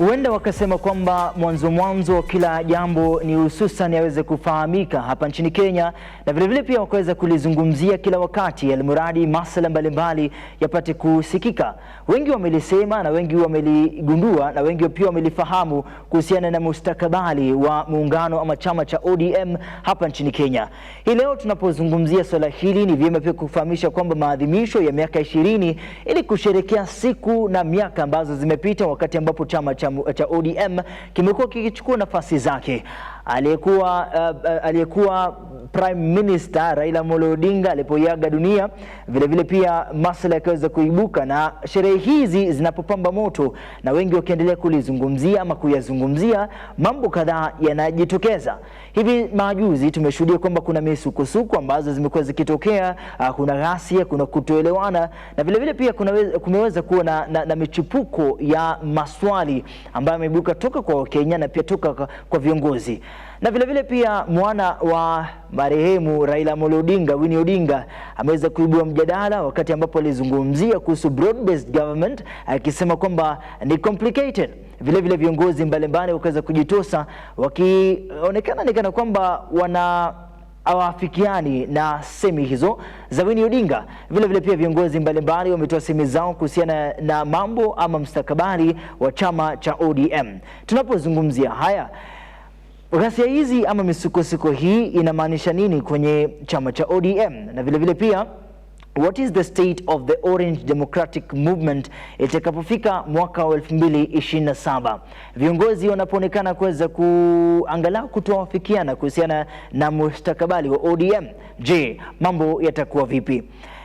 Huenda wakasema kwamba mwanzo kila jambo ni hususan yaweze kufahamika hapa nchini Kenya, na vile pia wakaweza kulizungumzia kila wakati almuradi masuala mbalimbali yapate kusikika. Wengi wamelisema na wengi wameligundua na wengi pia wamelifahamu kuhusiana na mustakabali wa muungano ama chama cha ODM hapa nchini Kenya. Hii leo tunapozungumzia swala hili ni vyema pia kufahamisha kwamba maadhimisho ya miaka 20 ili kusherehekea siku na miaka ambazo zimepita wakati ambapo chama cha ODM kimekuwa kikichukua nafasi zake. Aliyekuwa Prime Minister Raila Amolo Odinga alipoaga dunia, vile pia masuala yakaweza kuibuka, na sherehe hizi zinapopamba moto na wengi wakiendelea kulizungumzia ama kuyazungumzia, mambo kadhaa yanajitokeza. Hivi majuzi tumeshuhudia kwamba kuna misukosuko ambazo zimekuwa zikitokea, kuna ghasia, kuna kutoelewana, na vile pia kumeweza kuwa na michipuko ya maswali ambayo yameibuka toka kwa Wakenya na pia toka kwa viongozi. Na vile pia mwana wa marehemu Raila Amolo Odinga, Winnie Odinga, ameweza kuibua mjadala wakati ambapo alizungumzia kuhusu broad based government, akisema kwamba ni complicated. Vile viongozi mbalimbali wakaweza kujitosa wakionekana kwamba wana hawafikiani na semi hizo za Winnie Odinga. Vile pia viongozi mbalimbali wametoa semi zao kuhusiana na mambo ama mustakabali wa chama cha ODM. Tunapozungumzia haya, ghasia hizi ama misukosuko hii inamaanisha nini kwenye chama cha ODM? Na vile pia what is the state of the Orange Democratic Movement itakapofika mwaka wa 2027? Viongozi wanapoonekana kuweza kuangalau kutoafikiana kuhusiana na mustakabali wa ODM. Je, mambo yatakuwa vipi?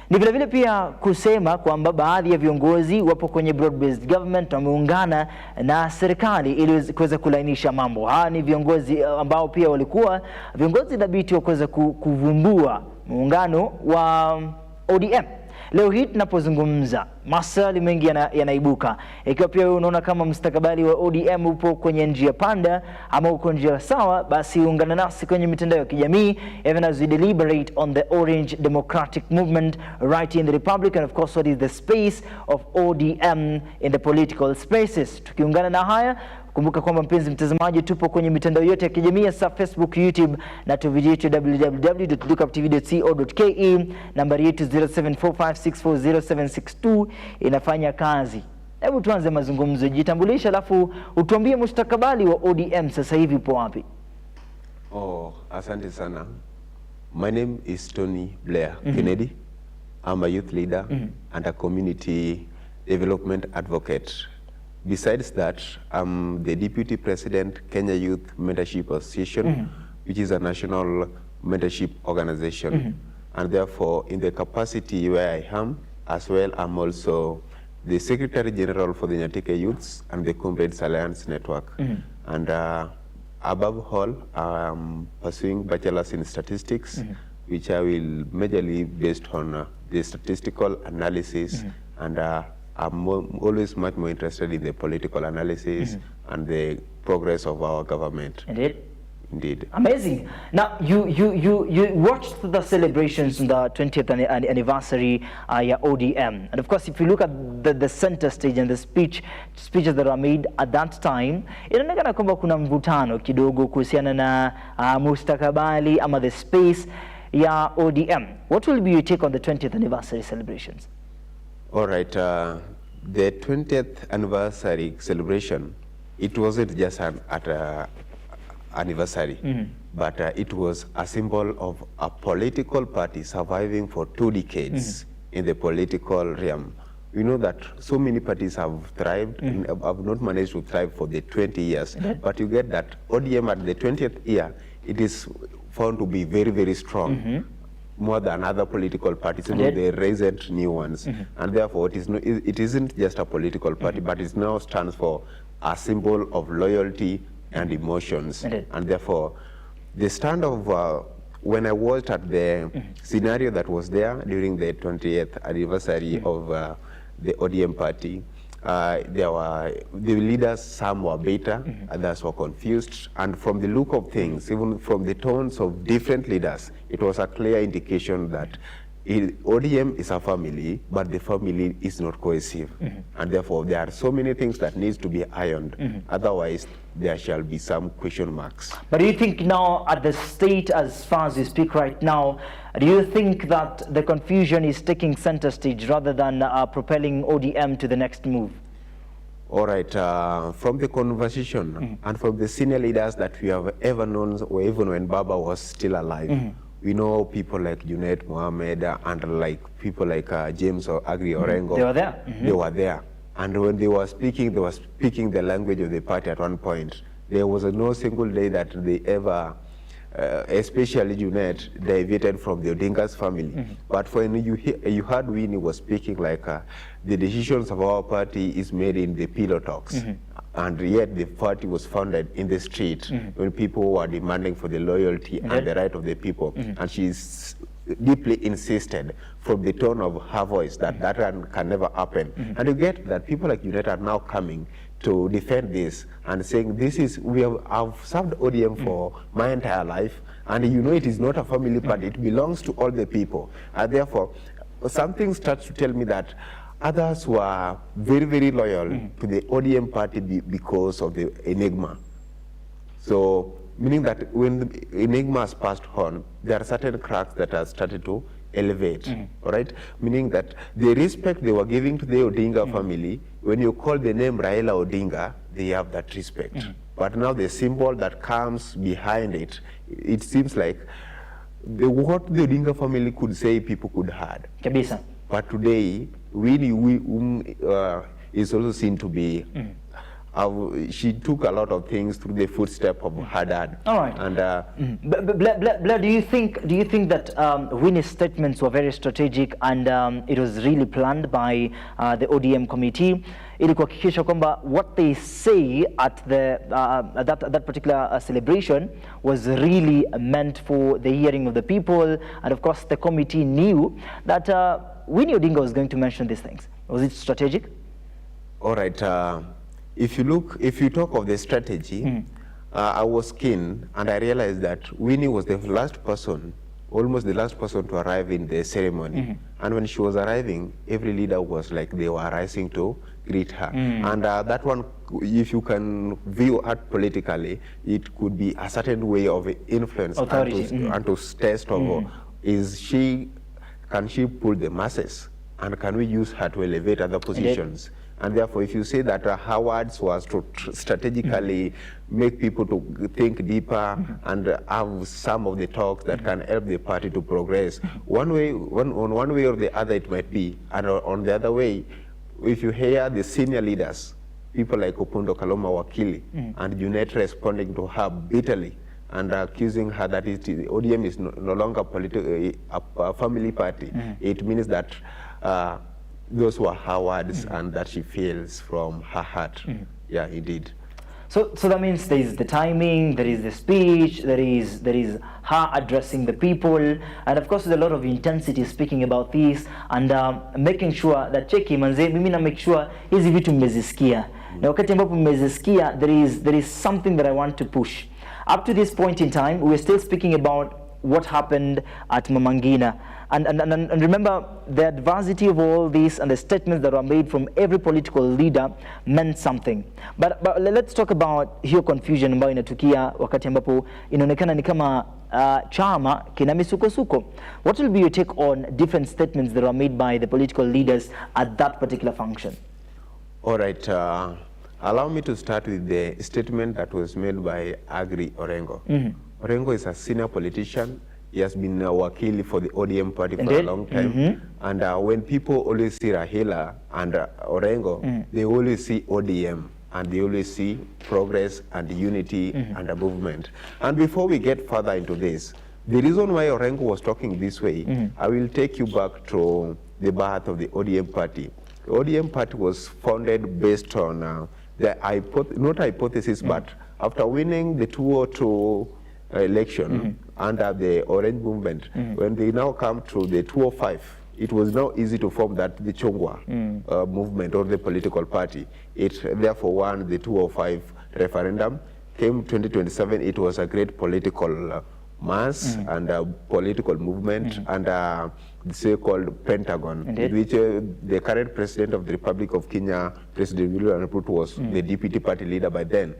Ni vile pia kusema kwamba baadhi ya viongozi wapo kwenye broad based government wameungana na serikali ili kuweza kulainisha mambo. Hawa ni viongozi ambao pia walikuwa viongozi dhabiti wa kuweza kuvumbua muungano wa ODM. Leo hii tunapozungumza, maswali mengi yanaibuka. Ikiwa pia wewe unaona kama mustakabali wa ODM upo kwenye njia panda ama uko njia sawa, basi ungana nasi kwenye mitandao ya kijamii even as we deliberate on the Orange Democratic Movement right in the Republic, and of course what is the space of ODM in the political spaces. Tukiungana na haya, kumbuka kwamba mpenzi mtazamaji, tupo kwenye mitandao yote ya kijamii sa Facebook, YouTube na tovuti yetu www.lookuptv.co.ke. Nambari yetu 0745640762 inafanya kazi. Hebu tuanze mazungumzo. Jitambulisha alafu utuambie mustakabali wa ODM sasa hivi upo wapi? Asante sana. My name is Tony Blair Kennedy. I'm a youth leader and a community development advocate. Besides that, I'm the Deputy President, Kenya Youth Mentorship Association, which is a national mentorship organization. And therefore, in the capacity where I am, as well, I'm also the Secretary General for the Nyatika Youths and the Comrades Alliance Network. And above all, I'm pursuing bachelor's in statistics, which I will majorly based on the statistical analysis, and I'm always much more interested in the political analysis and the progress of our government. Indeed. Amazing. Now, you watched the celebrations on the 20th anniversary ODM. And of course, if you look at the center stage and the speeches that were made at that time, inaonekana kwamba kuna mvutano kidogo kuhusiana na mustakabali ama the space ya ODM. What will be your take on the 20th anniversary celebrations? All right, the 20th anniversary celebration, it wasn't just an anniversary, but it was a symbol of a political party surviving for 2 decades in the political realm. We know that so many parties have thrived and have not managed to thrive for the 20 years, but you get that ODM at the 20th year, it is found to be very, very strong. More than other political parties, even the recent new ones. And therefore, it isn't just a political party, but it now stands for a symbol of loyalty and emotions. And therefore, the stand of, when I watched at the scenario that was there during the 20th anniversary of the ODM party, there were the leaders, some were better, others were confused, and from the look of things, even from the tones of different leaders, it was a clear indication that ODM is a family, but the family is not cohesive. And therefore, there are so many things that needs to be ironed. Otherwise, there shall be some question marks. But do you think now, at the state as far as we speak right now, do you think that the confusion is taking center stage rather than propelling ODM to the next move? All right, from the conversation and from the senior leaders that we have ever known, or even when Baba was still alive, we know people like Junaid Mohammed and like people like James or Agri Orengo. They were there. They were there. And when they were speaking the language of the party at one point. There was no single day that they ever, especially Junaid, deviated from the Odinga's family. But when you heard Winnie was speaking like the decisions of our party is made in the pillow talks. And yet the party was founded in the street when people were demanding for the loyalty and the right of the people. And she's deeply insisted from the tone of her voice that that can never happen. And you get that people like Junaid are now coming to defend this and saying this is, I've served ODM for my entire life, and you know it is not a family party, it belongs to all the people. And therefore, something starts to tell me that others were very, very loyal to the ODM party because of the enigma. So, meaning that when the enigma has passed on, there are certain cracks that have started to elevate, all right? Meaning that the respect they were giving to the Odinga family, when you call the name Raila Odinga, they have that respect. But now the symbol that comes behind it, it seems like what the Odinga family could say, people could heard. Kabisa. But today, Winnie is also seen to be, she took a lot of things through the footstep of her dad. All right. And Blair, do you think that Winnie's statements were very strategic and it was really planned by the ODM committee, ili kuhakikisha kwamba what they say at the that particular celebration was really meant for the hearing of the people, and of course the committee knew that Winnie Odinga was going to mention these things? Was it strategic? All right. If you talk of the strategy, I was keen and I realized that Winnie was the last person, almost the last person to arrive in the ceremony. And when she was arriving, every leader was like they were rising to greet her. And that one, if you can view it politically, it could be a certain way of influence and to test of can she pull the masses, and can we use her to elevate other positions? And therefore, if you say that her words was to strategically make people to think deeper and have some of the talks that can help the party to progress, one way or the other it might be. And on the other way, if you hear the senior leaders, people like Opundo Kaloma Wakili and Junaid responding to her bitterly and accusing her that the ODM is no longer a family party, it means that those were her words and that she feels from her heart. Yeah, indeed. So that means there is the timing, there is the speech, there is her addressing the people, and of course there's a lot of intensity speaking about this and making sure that cheki manze mimi na make sure hizi vitu mmezisikia. Na wakati ambapo mmezisikia, there is something that I want to push. Up to this point in time, we're still speaking about what happened at Mama Ngina. And remember, the adversity of all this and the statements that were made from every political leader meant something. But let's talk about hiyo confusion ambayo inatukia wakati ambapo inaonekana ni kama chama kina misukosuko. What will be your take on different statements that were made by the political leaders at that particular function? All right. Allow me to start with the statement that was made by Agri Orengo. Orengo is a senior politician. He has been a wakili for the ODM party for a long time. And when people always see Rahila and Orengo, they always see ODM and they always see progress and unity and a movement. And before we get further into this, the reason why Orengo was talking this way, I will take you back to the birth of the ODM party. The ODM party was founded based on the not hypothesis, but after winning the 202 election under the Orange movement, when they now come to the 205, it was now easy to form that the Chungwa movement or the political party. It therefore won the 205 referendum. Came 2027, it was a great political mass and political movement and the so-called Pentagon, in which the current president of the Republic of Kenya, President William Ruto, was the deputy party leader by then.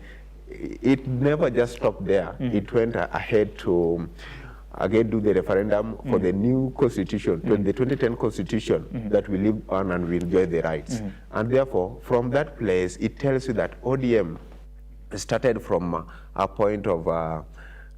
It never just stopped there. It went ahead to again do the referendum for the new constitution, the 2010 constitution that we live on and we enjoy the rights. And therefore, from that place, it tells you that ODM started from a point of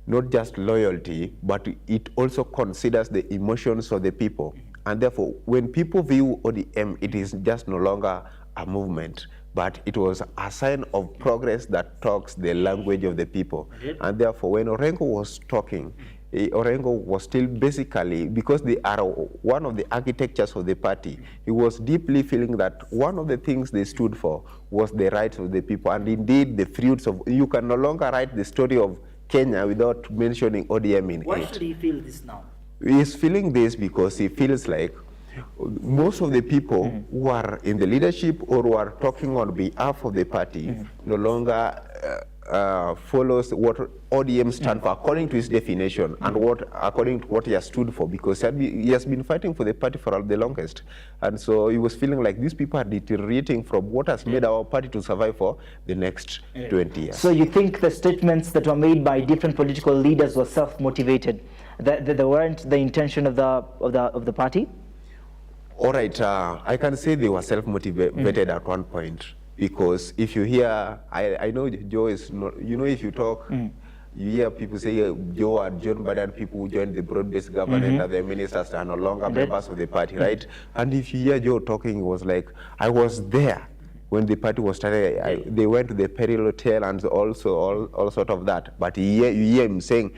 not just loyalty, but it also considers the emotions of the people. And therefore, when people view ODM, it is just no longer a movement, but it was a sign of progress that talks the language of the people. And therefore, when Orengo was talking, Orengo was still basically, because they are one of the architectures of the party, he was deeply feeling that one of the things they stood for was the rights of the people, and indeed the fruits of, you can no longer write the story of Kenya without mentioning ODM in it. Why should he feel this now? He's feeling this because he feels like most of the people who are in the leadership or who are talking on behalf of the party no longer follows what ODM stands for according to his definition and what according to what he has stood for, because he has been fighting for the party for the longest. And so he was feeling like these people are deteriorating from what has made our party to survive for the next 20 years. So you think the statements that were made by different political leaders were self-motivated? That they weren't the intention of the party? All right, I can say they were self-motivated at one point. Because if you hear, I know Joe is not, you know, if you talk, you hear people say Joe and John Biden, people who joined the broad-based government and the ministers are no longer members of the party, right? And if you hear Joe talking, it was like, I was there when the party was started. They went to the Peril Hotel and also all sort of that. But you hear him saying,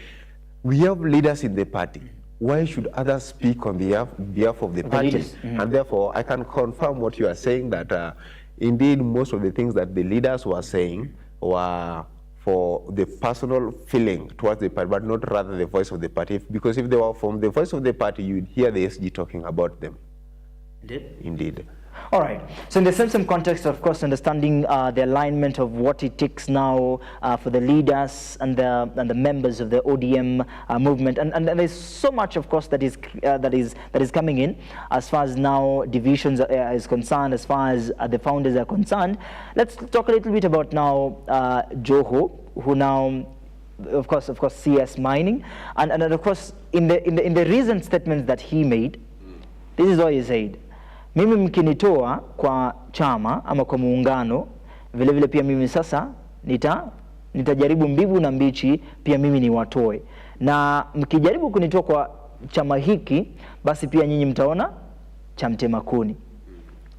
we have leaders in the party. Why should others speak on behalf of the party? And therefore, I can confirm what you are saying, that indeed, most of the things that the leaders were saying were for the personal feeling towards the party, but not rather the voice of the party. Because if they were from the voice of the party, you'd hear the SG talking about them. Indeed. All right. So in the same context, of course, understanding the alignment of what it takes now for the leaders and the members of the ODM movement, and there's so much, of course, that is coming in as far as now divisions is concerned, as far as the founders are concerned. Let's talk a little bit about now Joho, who now, of course, CS Mining, and of course, in the recent statements that he made, this is what he said. Mimi mkinitoa kwa chama ama kwa muungano, vile vile pia mimi sasa nitajaribu mbivu na mbichi pia mimi niwatoe. Na mkijaribu kunitoa kwa chama hiki, basi pia nyinyi mtaona cha mtema kuni.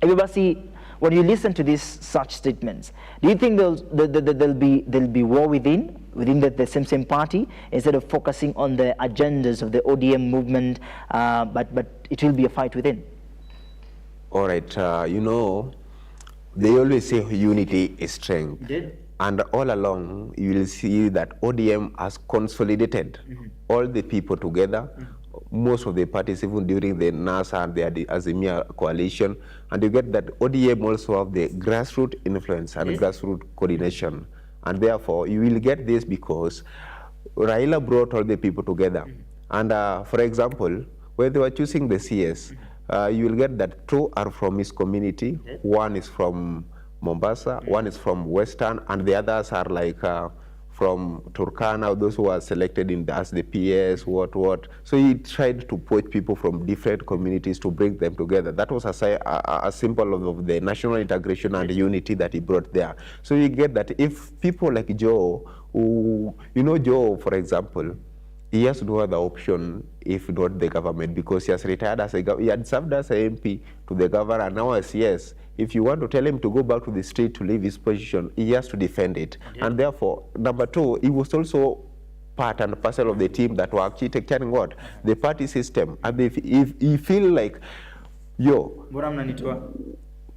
Hivyo basi, when you listen to these such statements, do you think there'll be war within the same party, instead of focusing on the agendas of the ODM movement, but it will be a fight within? All right, you know, they always say unity is strength. And all along, you will see that ODM has consolidated all the people together, most of the parties, even during the NASA and the Azimia coalition. And you get that ODM also have the grassroots influence and grassroots coordination. And therefore, you will get this because Raila brought all the people together. And for example, when they were choosing the CS, you will get that two are from his community, one is from Mombasa, one is from Western, and the others are like from Turkana, those who are selected as the PS, what. So he tried to put people from different communities to bring them together. That was a symbol of the national integration and unity that he brought there. So you get that if people like Joe, who, you know, Joe, for example, he has no other option if not the government, because he has retired as he had served as an MP to the governor, and now as CS. If you want to tell him to go back to the street to leave his position, he has to defend it. And therefore, number two, he was also part and parcel of the team that were architecting what? The party system. And if he feel like, yo,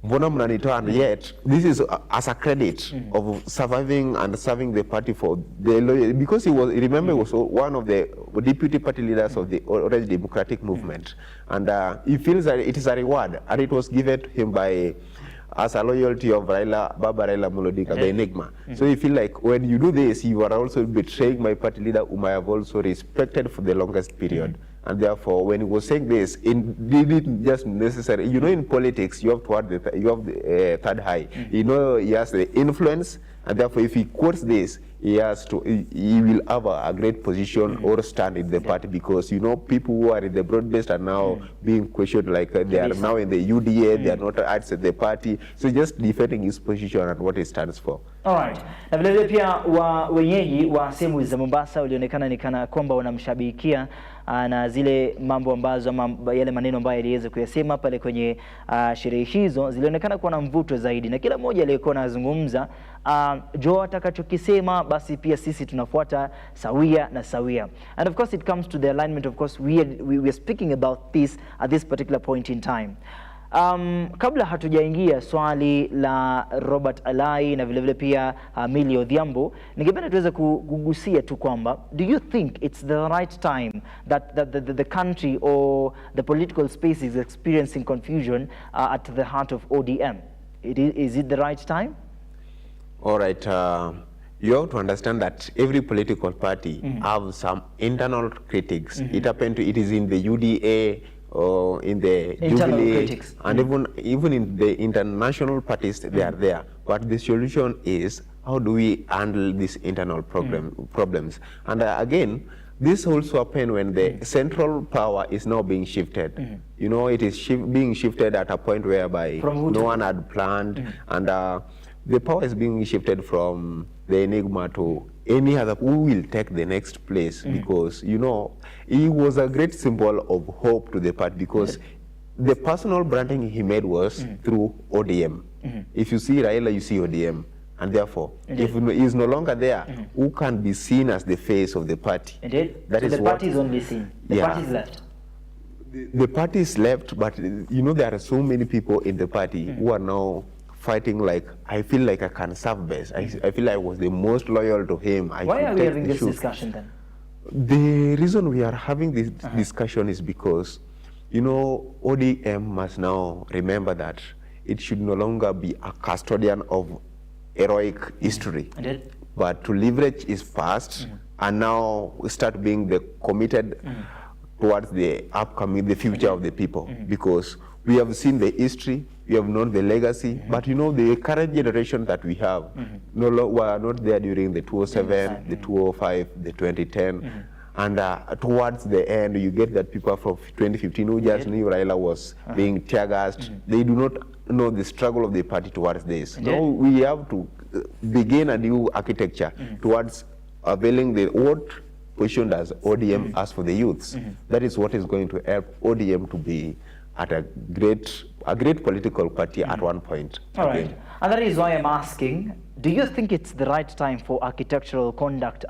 and yet this is as a credit of surviving and serving the party for the, because he was, remember, he was one of the deputy party leaders of the Orange Democratic Movement, and he feels that it is a reward, and it was given to him by as a loyalty of Baba Raila Odinga, the enigma. So you feel like when you do this, you are also betraying my party leader, whom I have also respected for the longest period. And therefore, when he was saying this, it didn't just necessary. You know, in politics, you have the third eye. You know, he has the influence, and therefore, if he quotes this, he will have a great position or stand in the party, because you know people who are in the broad-based are now being questioned, like they are now in the UDA, they are not at the party, so just defending his position and what he stands for. All right. Na vile pia wenyeji wa sehemu za Mombasa walionekana ni kana kwamba wanamshabikia na zile mambo ambazo yale maneno ambayo aliweza kuyasema pale kwenye sherehe hizo zilionekana kuwa na mvuto zaidi, na kila mmoja aliyekuwa anazungumza jo atakachokisema basi pia sisi tunafuata sawia na sawia. And of course it comes to the alignment. Of course we are speaking about this at this particular point in time. Kabla hatujaingia swali la Robert Alai na vile vile pia Millie Odhiambo, ningependa tuweze kugusia tu kwamba, do you think it's the right time that the country or the political space is experiencing confusion at the heart of ODM? Is it the right time? All right. You have to understand that every political party have some internal critics. It is in the UDA or in the internal Jubilee, critics. And even in the international parties, they are there. But the solution is, how do we handle these internal problems? And again, this also happens when the central power is now being shifted. You know, it is being shifted at a point whereby no one had planned, and the power is being shifted from the enigma to any other who will take the next place, because, you know, he was a great symbol of hope to the party, because the personal branding he made was through ODM. If you see Raila, you see ODM. And therefore, if he is no longer there, who can be seen as the face of the party? That so is the party is only seen. The party is left. The party is left, but you know, there are so many people in the party who are now fighting like, I feel like I can serve best. I feel I was the most loyal to him. Why are we having this discussion then? The reason we are having this discussion is because, you know, ODM must now remember that it should no longer be a custodian of heroic history, but to leverage its past and now start being the committed towards the future of the people, because we have seen the history, we have known the legacy, but you know, the current generation that we have were not there during the 2007, the 2005, the 2010, and towards the end, you get that people from 2015 who just knew Raila was being tear-gassed. They do not know the struggle of the party towards this. Now we have to begin a new architecture towards availing the what positioned as ODM as for the youths. That is what is going to help ODM to be at a great political party at one point. All right. And that is why I'm asking, do you think it's the right time for architectural conduct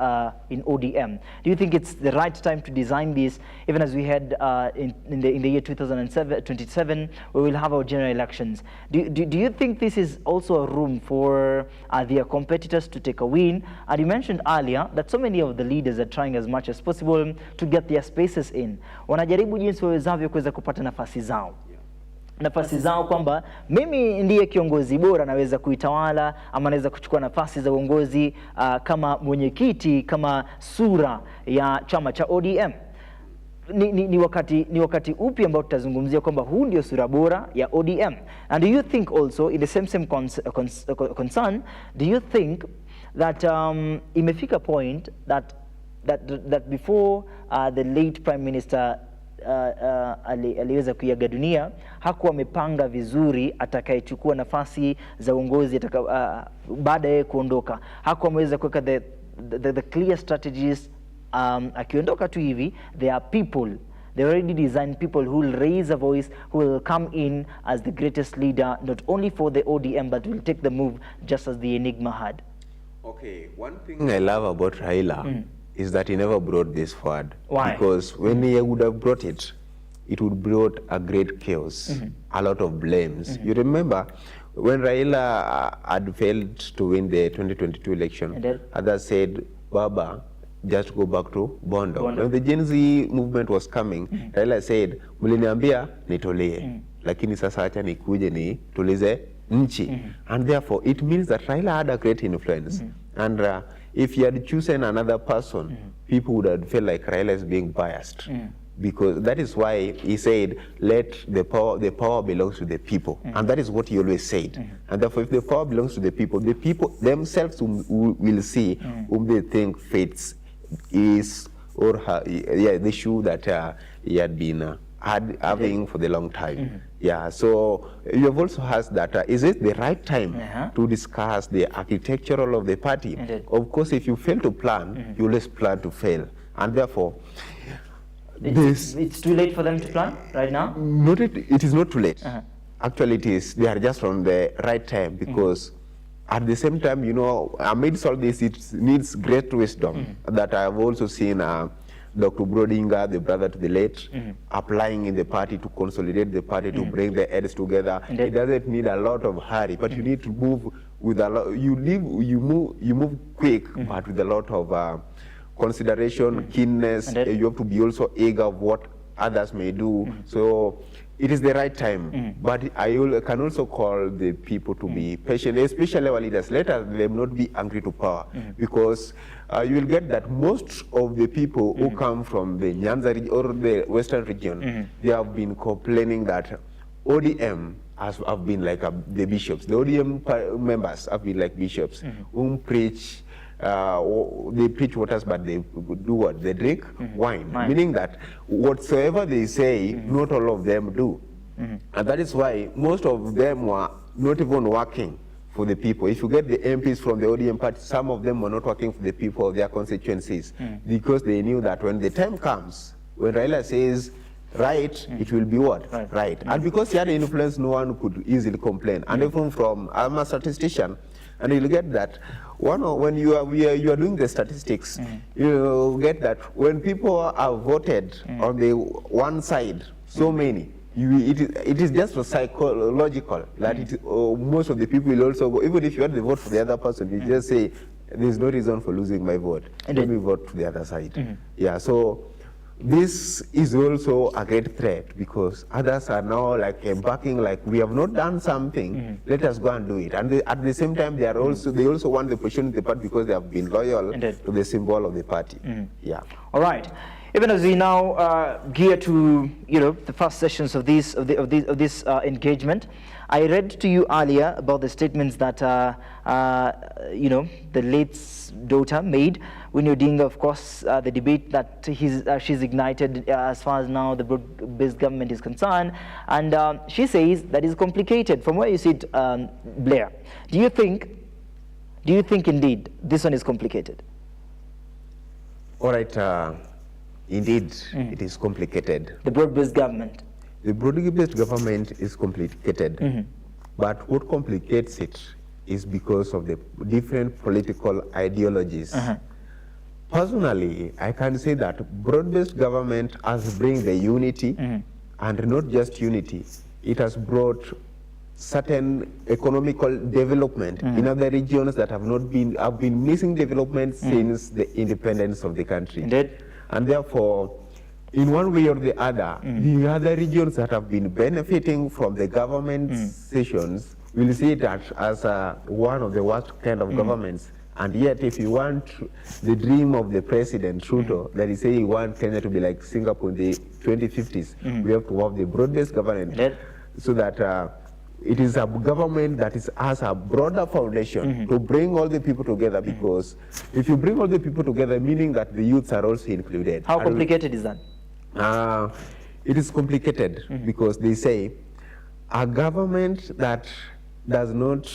in ODM? Do you think it's the right time to design this, even as we had in the year 2027, we will have our general elections? Do you think this is also a room for their competitors to take a win? And you mentioned earlier that so many of the leaders are trying as much as possible to get their spaces in. Wanajaribu jinsi wawezavyo kuweza kupata nafasi zao kwamba mimi ndiye kiongozi bora, naweza kuitawala ama naweza kuchukua nafasi za uongozi kama mwenyekiti, kama sura ya chama cha ODM. Ni wakati upi ambao tutazungumzia kwamba huu ndio sura bora ya ODM? And do you think also in the same concern, do you think that imefika point that before the late Prime Minister aliweza kuiaga dunia, hakuwa amepanga vizuri atakayechukua nafasi za uongozi baada ya kuondoka? Hakuwa ameweza kuweka the clear strategies. Akiondoka tu hivi, there are people, they already designed people who will raise a voice, who will come in as the greatest leader, not only for the ODM, but will take the move just as the Enigma had. Okay, one thing I love about Raila is that he never brought this forward. Why? Because when he would have brought it, it would brought a great chaos, a lot of blames. You remember when Raila had failed to win the 2022 election, others said, Baba, just go back to Bondo. When the Gen Z movement was coming, Raila said, muliniambia nitolee, lakini sasa acha nikuje nitulize nchi. And therefore, it means that Raila had a great influence. And if he had chosen another person, people would have felt like Raila is being biased. Because that is why he said, let the power belongs to the people. And that is what he always said. And therefore, if the power belongs to the people themselves will see whom they think fits is or her, the issue that he had been having for the long time. Yeah, so you have also asked that, is it the right time to discuss the architectural of the party? Of course, if you fail to plan, you always plan to fail. And therefore, it's too late for them to plan right now? It is not too late. Actually, it is. They are just on the right time because at the same time, you know, amidst all this, it needs great wisdom that I have also seen Dr. Brodinga, the brother to the late, applying in the party to consolidate the party, to bring the heads together. It doesn't need a lot of hurry, but you need to move with a lot. You move quick, but with a lot of consideration, keenness. You have to be also eager of what others may do. So it is the right time. But I can also call the people to be patient, especially our leaders. Let them not be angry to power, because you will get that most of the people who come from the Nyanza region or the Western region, they have been complaining that ODM have been like the bishops. The ODM members have been like bishops who preach. They preach waters, but they do what? They drink wine. Meaning that whatsoever they say, not all of them do. And that is why most of them were not even working for the people. If you get the MPs from the ODM party, some of them were not working for the people of their constituencies because they knew that when the time comes, when Raila says right, it will be what? Right. And because he had influence, no one could easily complain. And even from, I'm a statistician, and you'll get that when you are doing the statistics, you get that when people are voted on the one side, so many, it is just psychological that most of the people will also go, even if you want to vote for the other person, you just say, there's no reason for losing my vote. Let me vote to the other side. Yeah, so this is also a great threat because others are now like embarking, like we have not done something, let us go and do it. And at the same time, they also want the position of the party because they have been loyal to the symbol of the party. Yeah. All right. Even as we now gear to the first sessions of this engagement, I read to you earlier about the statements that the late's daughter made. Winnie Odinga, of course, the debate that she's ignited as far as now the broad-based government is concerned, and she says that is complicated. From where you sit, Blair, do you think indeed this one is complicated? All right. Indeed, it is complicated. The broad-based government. The broad-based government is complicated, but what complicates it is because of the different political ideologies. Personally, I can say that broad-based government has bring the unity, and not just unity. It has brought certain economical development in other regions that have been missing development since the independence of the country. Indeed. And therefore, in one way or the other, the other regions that have been benefiting from the government sessions will see it as one of the worst kind of governments. And yet, if you want the dream of the president, Ruto, that is saying he wants Kenya to be like Singapore in the 2050s, we have to have the broad-based government so that it is a government that has a broader foundation to bring all the people together, because if you bring all the people together, meaning that the youths are also included. How complicated is that? It is complicated because they say a government that does not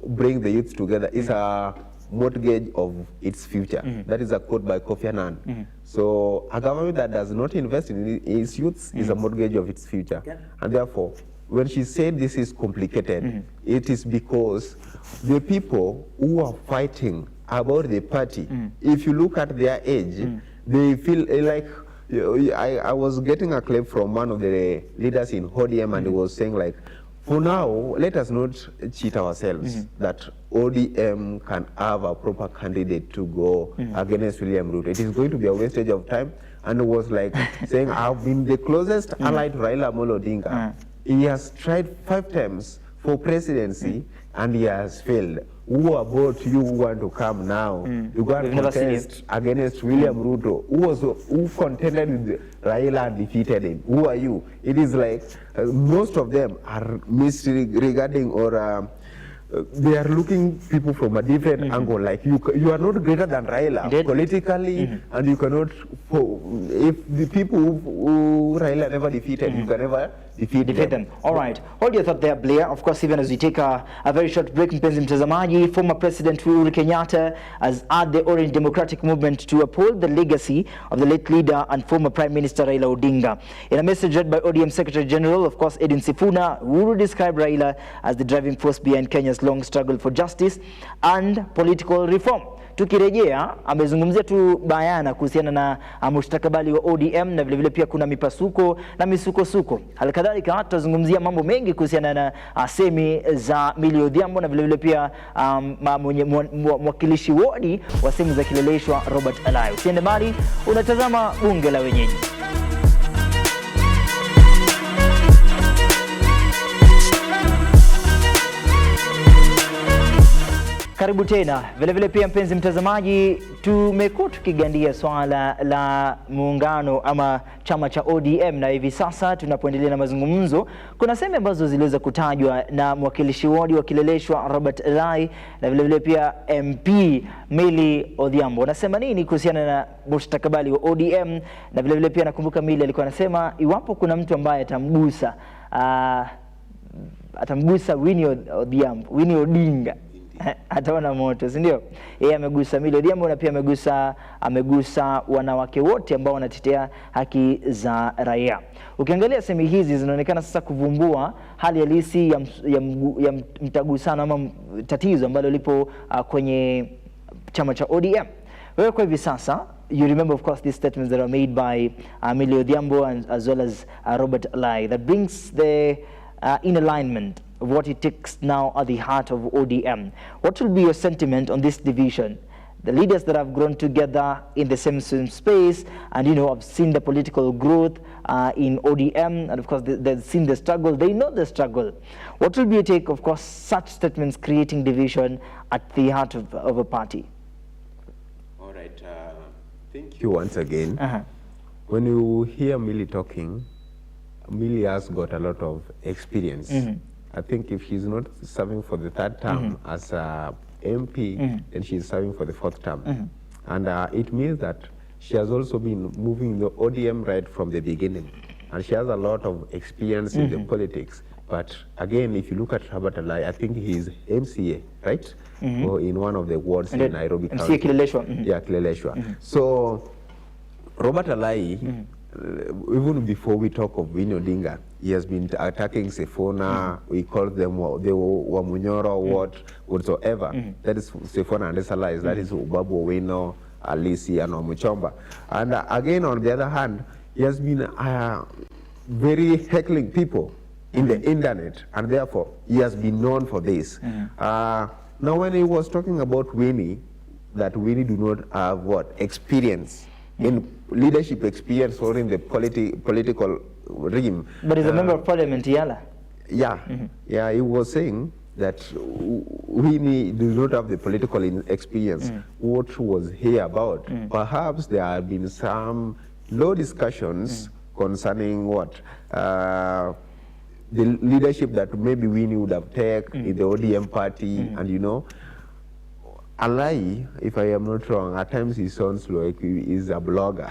bring the youths together is a mortgage of its future. That is a quote by Kofi Annan. So a government that does not invest in its youths is a mortgage of its future. And therefore, when she said this is complicated, it is because the people who are fighting about the party, if you look at their age, they feel like, I was getting a clip from one of the leaders in ODM, and he was saying like, for now, let us not cheat ourselves that ODM can have a proper candidate to go against William Ruto. It is going to be a wastage of time. And it was like saying, I've been the closest ally to Raila Odinga. He has tried 5 times for presidency and he has failed. Who about you who want to come now? You go and contest against William Ruto, who contended with Raila and defeated him. Who are you? It is like most of them are misregarding or they are looking people from a different angle. Like you are not greater than Raila politically, and you cannot. If the people who Raila never defeated, you can never defeat them. All right, hold your thought there, Blair. Of course, even as we take a very short break, mpenzi mtazamaji, former President Uhuru Kenyatta has urged the Orange Democratic Movement to uphold the legacy of the late leader and former Prime Minister Raila Odinga. In a message read by ODM Secretary General, of course, Edwin Sifuna, Uhuru described Raila as the driving force behind Kenya's long struggle for justice and political reform. Tukirejea, amezungumzia tu bayana kuhusiana na mustakabali wa ODM na vile vile pia kuna mipasuko na misukosuko. Halikadhalika tutazungumzia mambo mengi kuhusiana na semi za Millie Odhiambo na vile vile pia mwakilishi wodi wa semi za kileleshwa Robert Alai. Usiende mbali, unatazama Bunge la Wenyeji. Karibu tena. Vile vile pia mpenzi mtazamaji, tumekuwa tukigandia swala la muungano ama chama cha ODM, na hivi sasa tunapoendelea na mazungumzo kuna sehemu ambazo ziliweza kutajwa na mwakilishi wodi wa kileleshwa Robert Alai na vile vile pia MP Millie Odhiambo. Nasema nini kuhusiana na mustakabali wa ODM? Na vile vile pia nakumbuka Millie alikuwa anasema iwapo kuna mtu ambaye atamgusa Winnie Odinga ataona moto, si ndio? Yeye amegusa Millie Odhiambo na pia amegusa wanawake wote ambao wanatetea haki za raia. Ukiangalia semi hizi zinaonekana sasa kuvumbua hali halisi ya mtagusano ama tatizo ambalo lipo kwenye chama cha ODM. Wewe kwa hivi sasa, you remember of course these statements that are made by Millie Odhiambo and as well as Robert Alai that brings the in alignment of what it takes now at the heart of ODM. What will be your sentiment on this division? The leaders that have grown together in the same space and have seen the political growth in ODM, and of course they've seen the struggle, they know the struggle. What will be your take, of course, such statements creating division at the heart of a party? All right, thank you once again. When you hear Millie talking, Millie has got a lot of experience. I think if she's not serving for the third term as a MP, then she's serving for the fourth term. And it means that she has also been moving the ODM right from the beginning. And she has a lot of experience in the politics. But again, if you look at Robert Alai, I think he's MCA, right? Or in one of the wards in Nairobi County. MCA Kileleshwa. Yeah, Kileleshwa. So Robert Alai, even before we talk of Winnie Odinga, he has been attacking Sifuna. We call them the Wamunyoro, whatsoever. That is Sifuna and Alai. That is Ubabu Owino, Alisi, and Omuchomba. And again, on the other hand, he has been very heckling people in the internet, and therefore he has been known for this. Now, when he was talking about Winnie, that Winnie do not have experience in leadership experience or in the political realm. But he's a member of parliament, Yala. Yeah, yeah, he was saying that Winnie does not have the political experience. What was he about? Perhaps there have been some low discussions concerning the leadership that maybe Winnie would have taken in the ODM party, and Alai, if I am not wrong, at times he sounds like he is a blogger.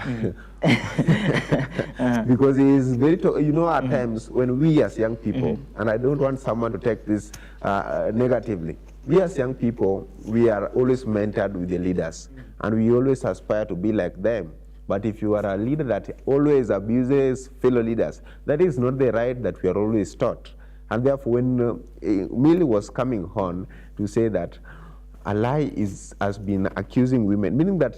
Because he is very, at times when we as young people, and I don't want someone to take this negatively, we as young people, we are always mentored with the leaders, and we always aspire to be like them. But if you are a leader that always abuses fellow leaders, that is not the right that we are always taught. And therefore, when Millie was coming on to say that Alai has been accusing women, meaning that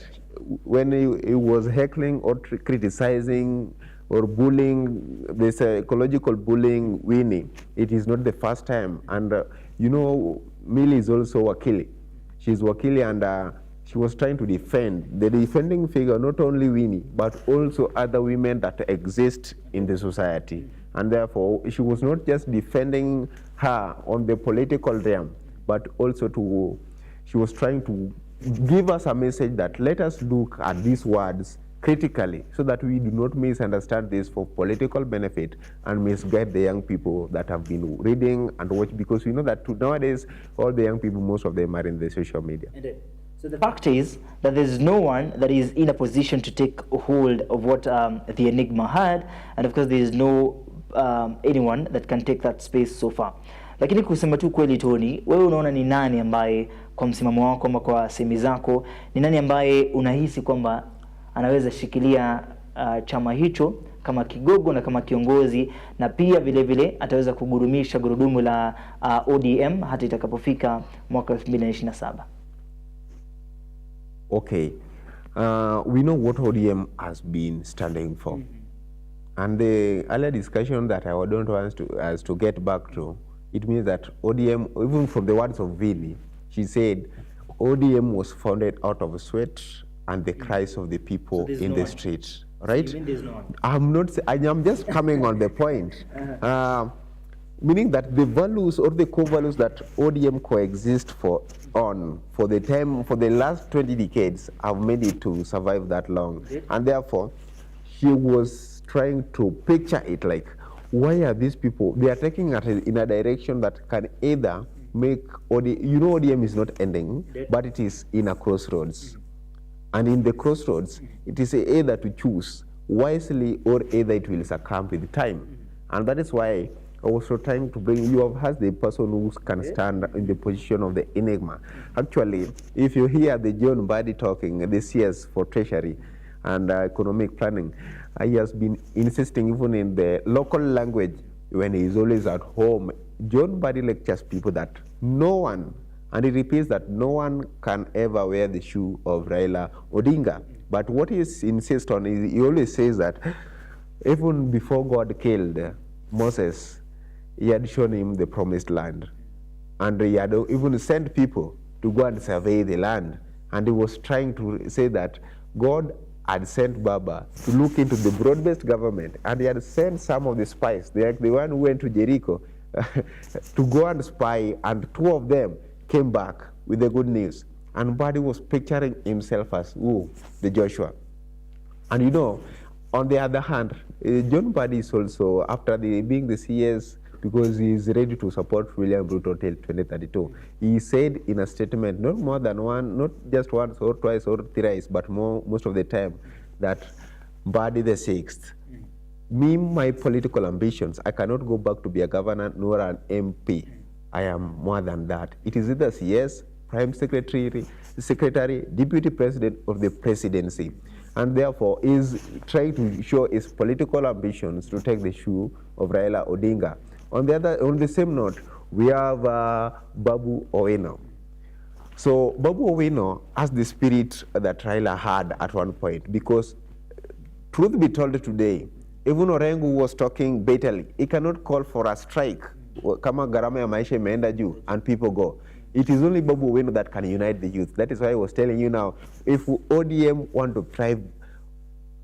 when he was heckling or criticizing or bullying, the psychological bullying Winnie, it is not the first time. And Millie is also Wakili. She's Wakili, and she was trying to defend the defending figure, not only Winnie, but also other women that exist in the society. And therefore, she was not just defending her on the political realm, but also she was trying to give us a message that let us look at these words critically so that we do not misunderstand this for political benefit and misguide the young people that have been reading and watching, because we know that nowadays all the young people, most of them are in the social media. Indeed. So the fact is that there's no one that is in a position to take hold of what the enigma had, and of course there is no anyone that can take that space so far. Lakini kusema tu kweli, Tony, wewe unaona ni nani ambaye kwa msimamo wako ama kwa semi zako ni nani ambaye unahisi kwamba anaweza shikilia chama hicho kama kigogo na kama kiongozi, na pia vile vile ataweza kugurumisha gurudumu la ODM hata itakapofika mwaka 2027? Okay, we know what ODM has been standing for. And the earlier discussion that I don't want us to get back to, it means that ODM, even from the words of Vili, she said ODM was founded out of sweat and the cries of the people in the streets, right? So you mean there's no one? I'm just coming on the point. Meaning that the values or the core values that ODM coexist for the last 20 decades have made it to survive that long. And therefore, she was trying to picture it like, why are these people, they are taking it in a direction that can either make ODM is not ending, but it is in a crossroads. And in the crossroads, it is either to choose wisely or either it will succumb with time. And that is why I was trying to bring, you have had the person who can stand in the position of the enigma. Actually, if you hear the John Badi talking, the CS for Treasury and economic planning, he has been insisting even in the local language when he is always at home. John Badi lectures people that no one, and he repeats that no one can ever wear the shoe of Raila Odinga. But what he insists on is, he always says that even before God killed Moses, he had shown him the promised land. And he had even sent people to go and survey the land. And he was trying to say that God had sent Baba to look into the broad-based government, and he had sent some of the spies, like the one who went to Jericho, to go and spy, and 2 of them came back with the good news. And Badi was picturing himself as the Joshua. And you know, on the other hand, John Badi is also, after being the CS, because he is ready to support William Ruto till 2032. He said in a statement, not more than one, not just once or twice or thrice, but most of the time, that Badi the Sixth, me, my political ambitions, I cannot go back to be a governor nor an MP. I am more than that. It is either CS, Prime Secretary, Deputy President, or the presidency. And therefore is trying to show his political ambitions to take the shoe of Raila Odinga. On the same note, we have Babu Owino. So Babu Owino has the spirit that Raila had at one point, because truth be told today, even Orengo was talking bitterly. He cannot call for a strike kama gharama ya maisha imeenda juu and people go. It is only Babu Owino that can unite the youth. That is why I was telling you now, if ODM want to thrive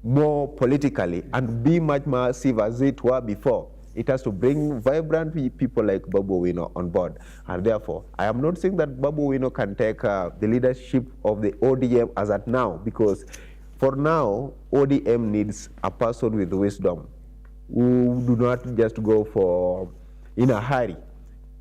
more politically and be much massive as it were before, it has to bring vibrant people like Babu Owino on board. And therefore, I am not saying that Babu Owino can take the leadership of the ODM as at now, because for now, ODM needs a person with wisdom who do not just go for in a hurry.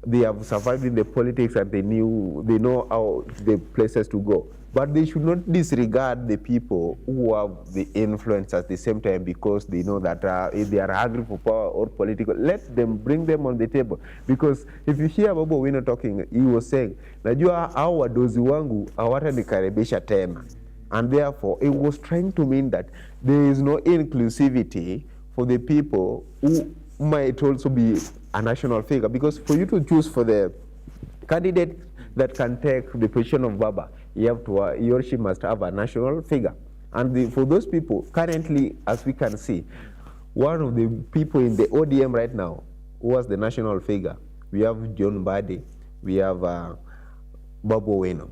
They have survived in the politics and they know how the places to go. But they should not disregard the people who have the influence at the same time, because they know that if they are hungry for power or political, let them bring them on the table. Because if you hear Babu Owino talking, he was saying, najua hao wadozi wangu hawatanikaribisha tena. And therefore, it was trying to mean that there is no inclusivity for the people who might also be a national figure. Because for you to choose for the candidate that can take the position of Baba, he or she must have a national figure. And for those people, currently, as we can see, one of the people in the ODM right now who was the national figure, we have John Badi, we have Babu Owino,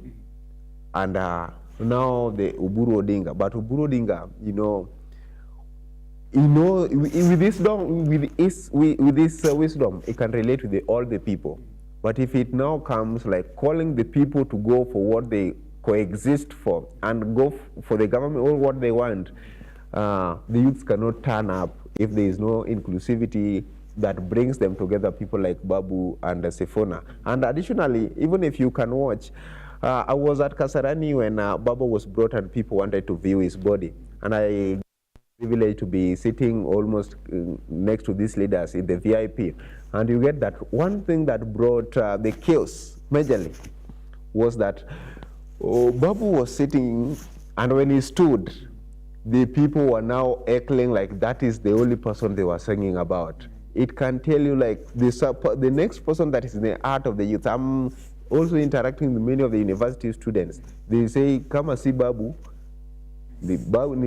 and now the Uburu Odinga. But Uburu Odinga, you know, with this wisdom, it can relate with all the people. But if it now comes like calling the people to go for what they coexist for and go for the government or what they want, the youths cannot turn up if there is no inclusivity that brings them together, people like Babu and Sifuna. And additionally, even if you can watch, I was at Kasarani when Babu was brought and people wanted to view his body. And I privileged to be sitting almost next to these leaders in the VIP. And you get that one thing that brought the chaos majorly was that Babu was sitting, and when he stood, the people were now echoing like that is the only person they were singing about. It can tell you like the next person that is in the heart of the youth. I'm also interacting with many of the university students. They say, kama si Babu, ni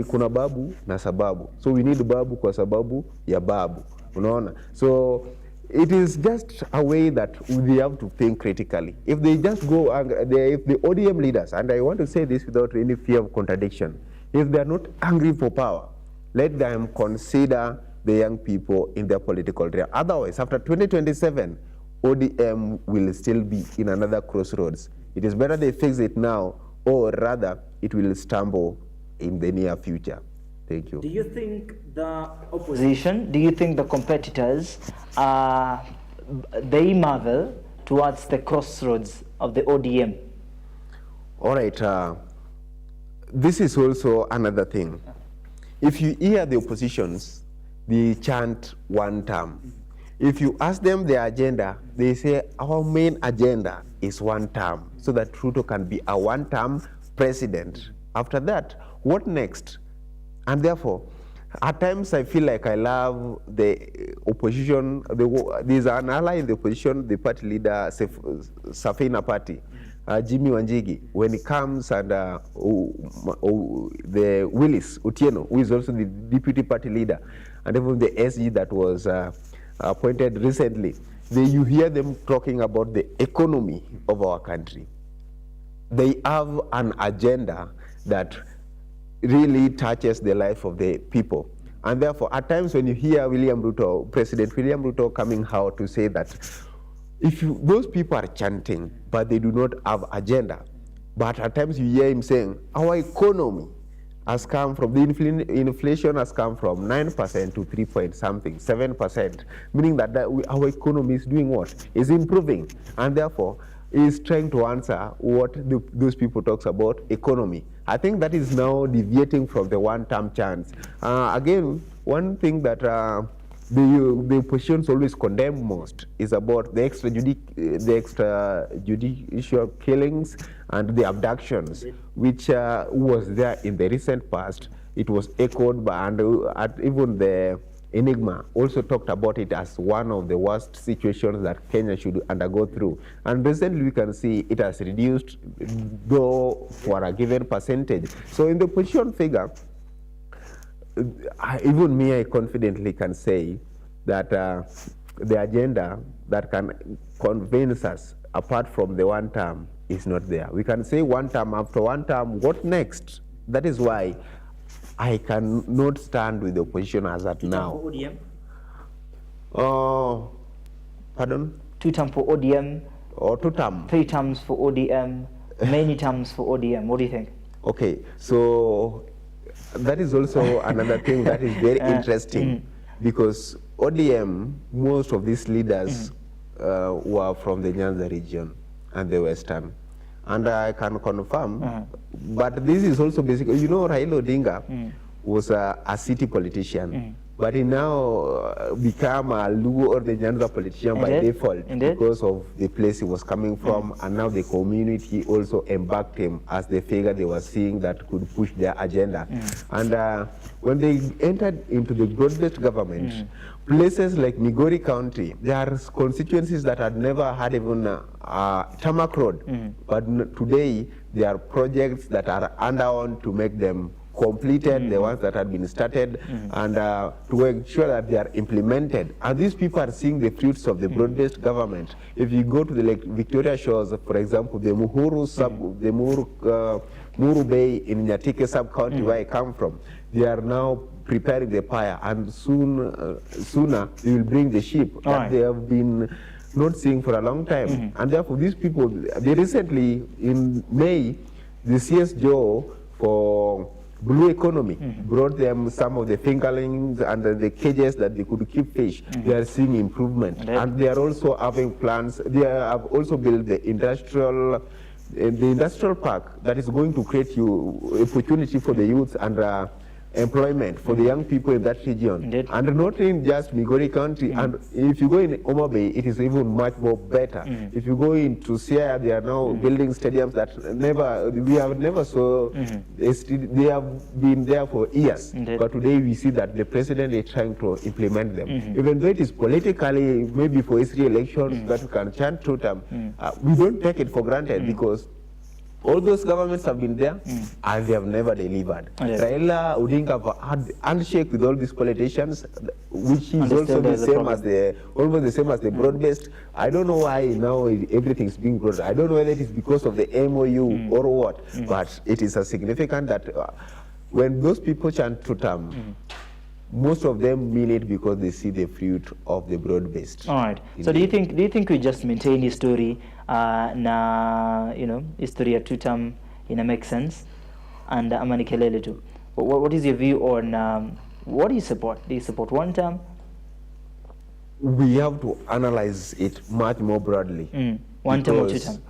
kuna babu na sababu. So we need Babu kwa sababu ya babu. Unaona? So it is just a way that we have to think critically. If they just go, if the ODM leaders, and I want to say this without any fear of contradiction, if they are not hungry for power, let them consider the young people in their political realm. Otherwise, after 2027, ODM will still be in another crossroads. It is better they fix it now, or rather, it will stumble in the near future. Thank you. Do you think the opposition, do you think the competitors, they marvel towards the crossroads of the ODM? All right. This is also another thing. If you hear the oppositions, they chant one term. If you ask them their agenda, they say our main agenda is one term, so that Ruto can be a one-term president. After that, what next? And therefore, at times I feel like I love the opposition. There's an ally in the opposition, the party leader, Safina Party, Jimmy Wanjigi, when he comes, and the Willis Otieno, who is also the deputy party leader, and even the SG that was appointed recently, you hear them talking about the economy of our country. They have an agenda that really touches the life of the people. And therefore, at times when you hear President William Ruto coming out to say that those people are chanting, but they do not have agenda. But at times you hear him saying, our economy has come from, the inflation has come from 9% to 3 point something, 7%, meaning that our economy is doing what? Is improving. And therefore, is trying to answer what those people talks about economy. I think that is now deviating from the one-term chance. Again, one thing that the oppositions always condemn most is about the extrajudicial killings and the abductions, which was there in the recent past. It was echoed by, and even the Enigma also talked about it as one of the worst situations that Kenya should undergo through. And recently we can see it has reduced, though for a given percentage. So in the opposition figure, even me, I confidently can say that the agenda that can convince us, apart from the one term, is not there. We can say one term, after one term, what next? That is why I cannot stand with the opposition as at now. For ODM? Pardon? 2 terms for ODM. Or 2 terms? 3 terms for ODM. Many terms for ODM. What do you think? Okay, so that is also another thing that is very interesting, because ODM, most of these leaders were from the Nyanza region and the Western. And I can confirm, but this is also basically, you know, Raila Odinga was a city politician, but he now became a Luo or the Nyanza politician by default because of the place he was coming from, and now the community also embarked him as the figure they were seeing that could push their agenda. And when they entered into the broad-based government, places like Migori County, there are constituencies that had never had even tarmac road, but today there are projects that are underway to make them completed, the ones that had been started, and to ensure that they are implemented. And these people are seeing the fruits of the broad-based government. If you go to the Lake Victoria shores, for example, the Muru Bay in Nyatike sub-county where I come from, they are now preparing the fire, and sooner they will bring the sheep that they have been not seeing for a long time. And therefore, these people, they recently, in May, the CS Joe for Blue Economy brought them some of the fingerlings and the cages that they could keep fish. They are seeing improvement, and they are also having plans. They have also built the industrial park that is going to create opportunity for the youth and employment for the young people in that region. Indeed. And not in just Migori County. And if you go in Oma Bay, it is even much more better. If you go into Sierra, they are now building stadiums that we have never saw. They have been there for years. Indeed. But today we see that the president is trying to implement them. Even though it is politically, maybe for history elections that we can chant to them, we don't take it for granted because all those governments have been there and they have never delivered. Raila Odinga had handshake with all these politicians, which is also the same as almost the same as the broad-based. I don't know why now everything's being broad. I don't know whether it is because of the MOU or what, but it is a significant that when those people chant Tutam, most of them mean it because they see the fruit of the broad-based. All right. So do you think we just maintain his story? History ya tutam makes sense, and amani kelele tu. What is your view on what do you support? Do you support one term? We have to analyze it much more broadly. One term or two term?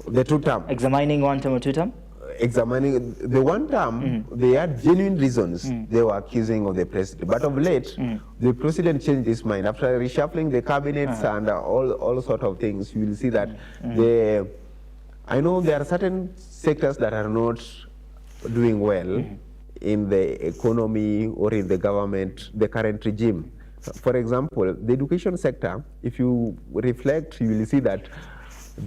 The two term. Examining one term or two term? Examining the one term, they had genuine reasons they were accusing of the president. But of late, the president changed his mind. After reshuffling the cabinets and all sort of things, you will see that I know there are certain sectors that are not doing well in the economy or in the government, the current regime. For example, the education sector, if you reflect, you will see that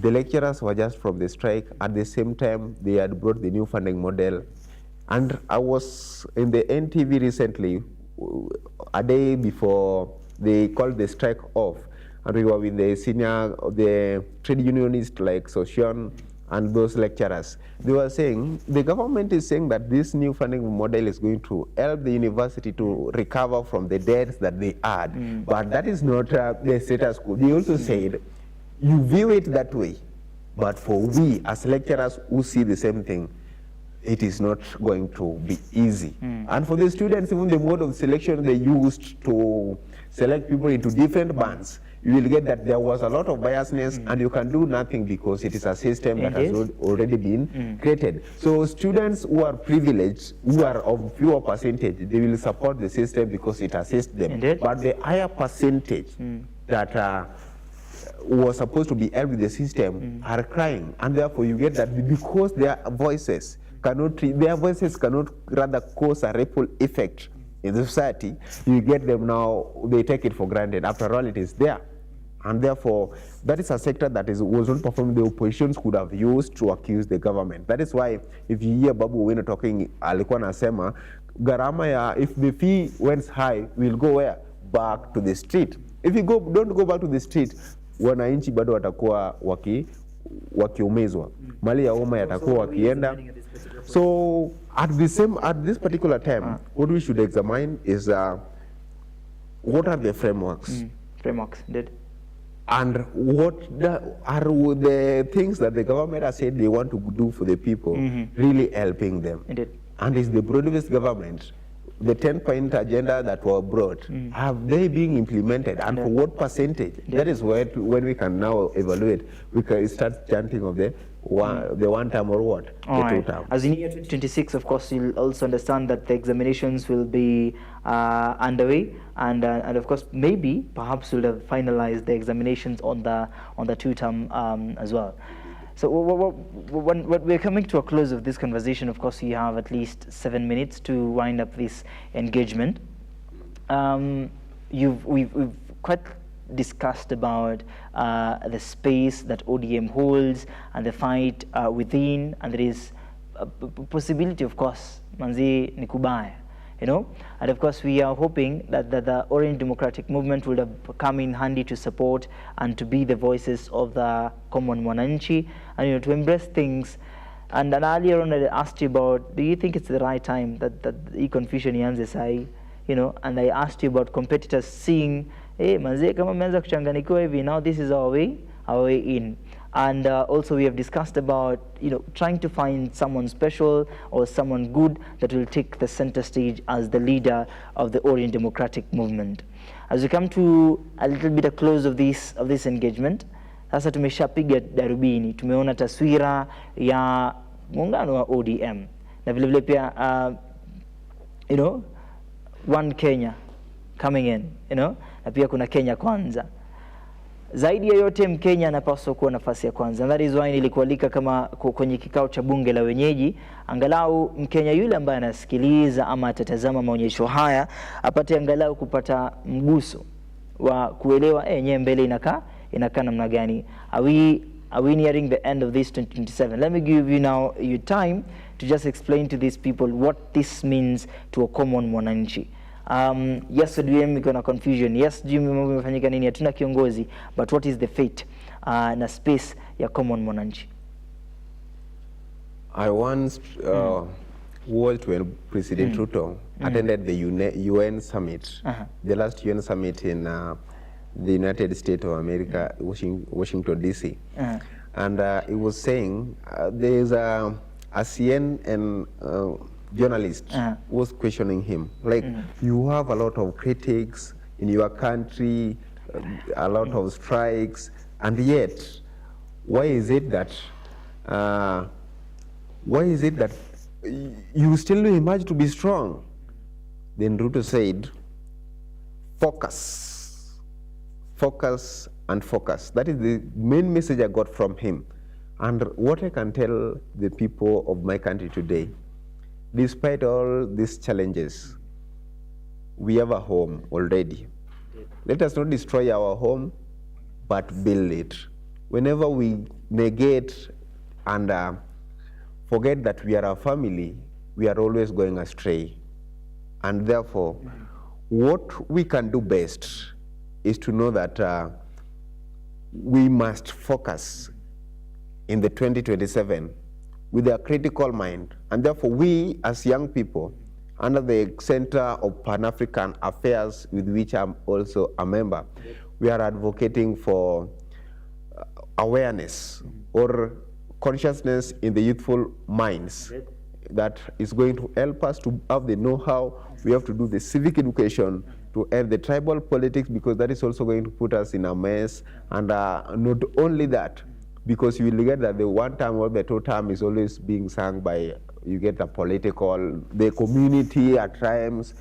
the lecturers were just from the strike. At the same time, they had brought the new funding model. And I was in the NTV recently, a day before they called the strike off. And we were with the trade unionists like Sosyon and those lecturers. They were saying, the government is saying that this new funding model is going to help the university to recover from the debts that they had. But that is not the status quo. They also said, you view it that way, but for we as lecturers who see the same thing, it is not going to be easy. And for the students, even the mode of selection they used to select people into different bands, you will get that there was a lot of biasness and you can do nothing because it is a system that has already been created. So students who are privileged, who are of fewer percentage, they will support the system because it assists them. Indeed. But the higher percentage that was supposed to be helped with the system are crying, and therefore you get that because their voices cannot rather cause a ripple effect in the society. You get them now, they take it for granted. After all, it is there, and therefore that is a sector that was not performing. The oppositions could have used to accuse the government. That is why if you hear Babu Owino talking, alikuwa nasema gharama ya, if the fee went high, we'll go where? Back to the street. If you don't go back to the street, wananchi bado watakuwa wakiumizwa, mali ya umma yatakuwa wakienda. So at this particular time, what we should examine is what are the frameworks? Frameworks, indeed. And what are the things that the government has said they want to do for the people, really helping them? Indeed. And is the broad-based government, the 10-point agenda that were brought, have they being implemented, and for what percentage? That is when we can now evaluate. We can start chanting of the one term or what, the two term. As in year 2026, of course, you'll also understand that the examinations will be underway, and of course, maybe perhaps we'll have finalized the examinations on the two term as well. So when we're coming to a close of this conversation, of course, you have at least 7 minutes to wind up this engagement. We've quite discussed about the space that ODM holds and the fight within, and there is a possibility, of course, manzi ni kubaya. And of course we are hoping that the Orange Democratic Movement would have come in handy to support and to be the voices of the common mwananchi, and to embrace things And then earlier on, I asked you about, do you think it's the right time that the confusion ianze sahi, you know? And I asked you about competitors seeing, hey, manze kama mmeanza kuchanganikiwa hivi, now this is our way in. And also we have discussed about, you know, trying to find someone special or someone good that will take the center stage as the leader of the Orient Democratic Movement. As we come to a little bit of close of this engagement, sasa tumeshapiga darubini, tumeona taswira ya muungano wa ODM na vile vile pia you know, one Kenya coming in, you know, na pia kuna Kenya kwanza. Zaidi ya yote Mkenya anapaswa kuwa nafasi ya kwanza. And that is why nilikualika kama kwenye kikao cha Bunge La Wenyeji, angalau Mkenya yule ambaye anasikiliza ama atatazama maonyesho haya apate angalau kupata mguso wa kuelewa yenyewe mbele inakaa namna gani. Are we nearing the end of this 2027? Let me give you now your time to just explain to these people what this means to a common mwananchi. Yes, ODM iko na confusion. Yes, mambo yamefanyika nini, hatuna kiongozi, but what is the fate na space ya common mwananchi? I once watched when President Ruto attended the UN summit, the last UN summit in the United States of America, Washington DC, and he was saying there is a CNN journalist was questioning him, like, you have a lot of critics in your country, a lot of strikes, and yet why is it that you still emerge to be strong? Then Ruto said, focus and focus. That is the main message I got from him. And what I can tell the people of my country today, despite all these challenges, we have a home already. Let us not destroy our home, but build it. Whenever we negate and forget that we are a family, we are always going astray. And therefore, what we can do best is to know that we must focus in the 2027 with a critical mind. And therefore, we as young people, under the Center of Pan-African Affairs, with which I'm also a member, we are advocating for awareness or consciousness in the youthful minds that is going to help us to have the know-how. We have to do the civic education to end the tribal politics, because that is also going to put us in a mess. And not only that, because you will get that the one term or the two term is always being sung by, you get the political, the community at times,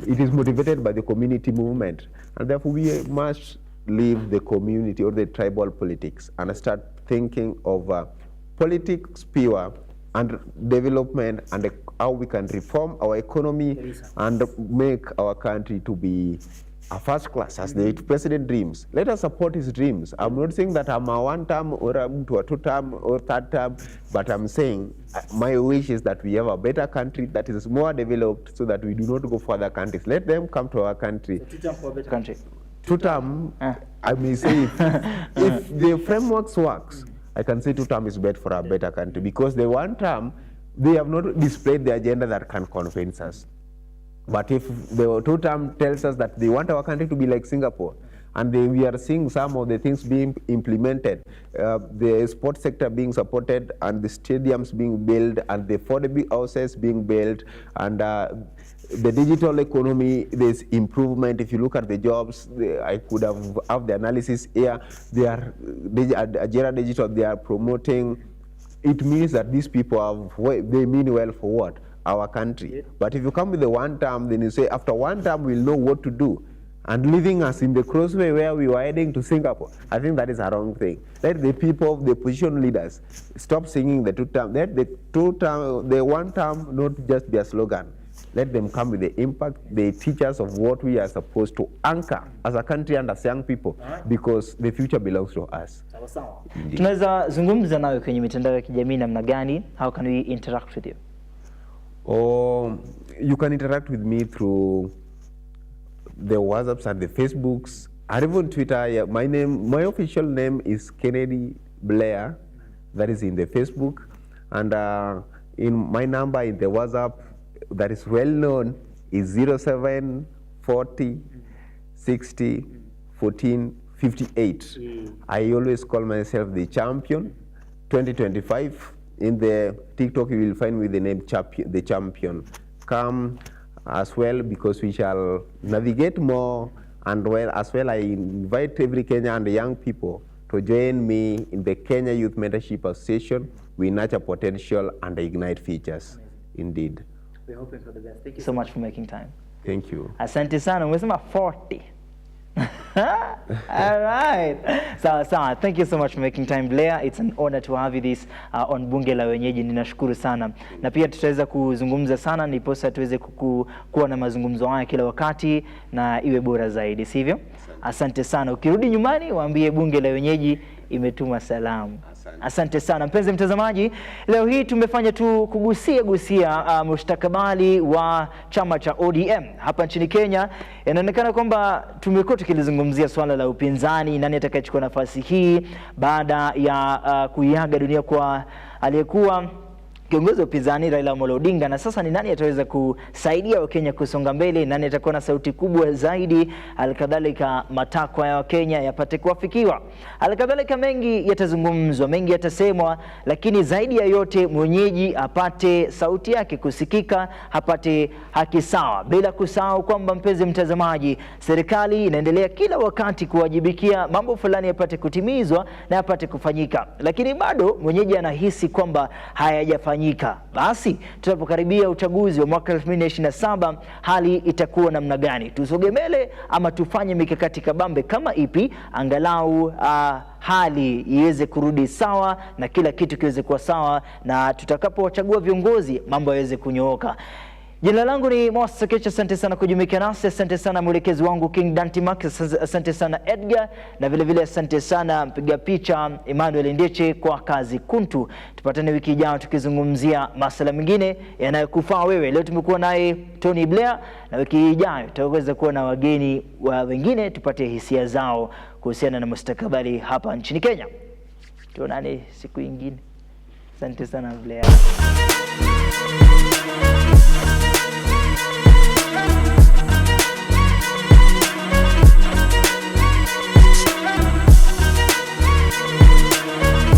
it is motivated by the community movement. And therefore we must leave the community or the tribal politics and start thinking of politics pure and development, and how we can reform our economy and make our country to be a first class as the president dreams. Let us support his dreams. I'm not saying that I'm a one term or I'm to a two term or third term, but I'm saying my wish is that we have a better country that is more developed, so that we do not go for other countries. Let them come to our country. So 2 term for a better country. 2 term, I may say, if the frameworks works, I can say 2 term is better for a better country, because the 1 term, they have not displayed the agenda that can convince us. But if the 2 term tells us that they want our country to be like Singapore, and we are seeing some of the things being implemented, the sports sector being supported, and the stadiums being built, and the affordable houses being built, and the digital economy, there's improvement. If you look at the jobs, I could have the analysis here. They are Agera Digital, they are promoting. It means that these people they mean well for what? Our country. But if you come with the 1 term, then you say after 1 term we'll know what to do, and leaving us in the crossway where we were heading to Singapore. I think that is a wrong thing. Let the people, the position leaders, stop singing the 2 term. Let the 1 term not just be a slogan. Let them come with the impact. They teach us of what we are supposed to anchor as a country and as young people, because the future belongs to us. Tunaweza zungumza nawe kwenye mitandao ya kijamii namna gani? How can we interact with you? You can interact with me through the WhatsApps and the Facebooks, and even Twitter. Yeah, my official name is Kennedy Blair. That is in the Facebook. And in my number in the WhatsApp that is well known is 0740 60 14 58. I always call myself the champion. 2025 in the TikTok you will find with the name the champion. Come as well, because we shall navigate more, and as well I invite every Kenyan and the young people to join me in the Kenya Youth Mentorship Association. We nurture potential and ignite futures. Indeed. We're hoping for the best. Thank you so much for making time. Thank you. Asante sana, umesema 40. All right. So, thank you so much for making time, Blair. It's an honor to have you this on Bunge La Wenyeji. Ninashukuru sana. Na pia tutaweza kuzungumza sana ndiposa tuweze kuwa na mazungumzo haya kila wakati na iwe bora zaidi, sivyo? Asante sana. Ukirudi nyumbani waambie Bunge La Wenyeji imetuma salamu. Asante sana mpenzi mtazamaji, leo hii tumefanya tu kugusia mustakabali wa chama cha ODM hapa nchini Kenya. Inaonekana kwamba tumekuwa tukilizungumzia swala la upinzani, nani atakayechukua nafasi hii baada ya kuiaga dunia kwa aliyekuwa kiongozi wa upinzani Raila Amolo Odinga, na sasa ni nani ataweza kusaidia Wakenya kusonga mbele, nani atakuwa na sauti kubwa zaidi, alikadhalika matakwa ya Wakenya yapate kuafikiwa. Alikadhalika mengi yatazungumzwa, mengi yatasemwa, lakini zaidi ya yote mwenyeji apate sauti yake kusikika, apate haki sawa. Bila kusahau kwamba mpenzi mtazamaji, serikali inaendelea kila wakati kuwajibikia mambo fulani yapate kutimizwa na yapate kufanyika, lakini bado mwenyeji anahisi kwamba hayajafanyika. Basi tunapokaribia uchaguzi wa mwaka 2027 hali itakuwa namna gani? Tusoge mbele ama tufanye mikakati kabambe kama ipi angalau hali iweze kurudi sawa na kila kitu kiweze kuwa sawa, na tutakapowachagua viongozi mambo yaweze kunyooka. Jina langu ni Moses Okech, asante sana kujumuika nasi, asante sana mwelekezi wangu King Dantimax, asante sana Edgar, na vile vile asante sana mpiga picha Emmanuel kwa kazi kuntu. Tupatane wiki ijayo tukizungumzia masuala mengine yanayokufaa wewe. Leo tumekuwa naye Tony Blair, na wiki ijayo tutaweza kuwa na wageni wengine tupate hisia zao kuhusiana na mustakabali hapa nchini Kenya. Tuonane siku nyingine. Asante sana Blair.